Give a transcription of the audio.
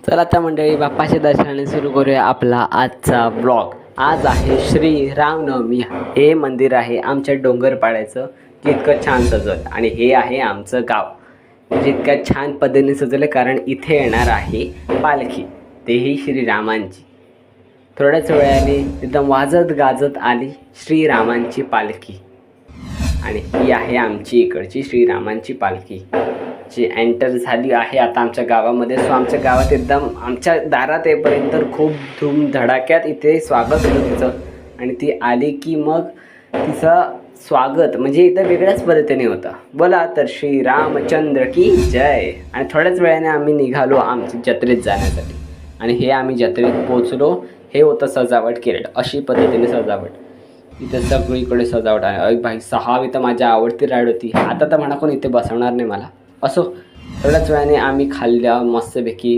चला आता मंडळी, बाप्पाच्या दर्शनाने सुरू करूया आपला आजचा ब्लॉग. आज आहे श्री रामनवमी. हे मंदिर आहे आमच्या डोंगरपाड्याचं, जे इतकं छान सजवलं. आणि हे आहे आमचं गाव, म्हणजे इतक्या छान पद्धतीने सजवलं कारण इथे येणार आहे पालखी, तेही श्रीरामांची. थोड्याच वेळाने एकदम वाजत गाजत आली श्रीरामांची पालखी. आणि ही आहे आमची इकडची श्रीरामांची पालखी, जी एंटर झाली आहे आता आमच्या गावामध्ये. सो आमच्या गावात एकदम आमच्या दारात येईपर्यंत खूप धूमधडाक्यात इथे स्वागत होतं तिचं. आणि ती आली की मग तिचं स्वागत म्हणजे इथं वेगळ्याच पद्धतीने होतं. बोला तर श्री रामचंद्र की जय. आणि थोड्याच वेळाने आम्ही निघालो आमची जत्रेत जाण्यासाठी. आणि हे आम्ही जत्रेत पोचलो. हे होतं सजावट केलेलं, अशी पद्धतीने सजावट. इथं सगळीकडे सजावट आहे. अरे भाई, 6 इथं माझी आवडती राईड होती. आता तर म्हणा कोण इथे बसवणार नाही मला. असो, थोड्याच वेळाने आम्ही खाल्ल्या मस्तपैकी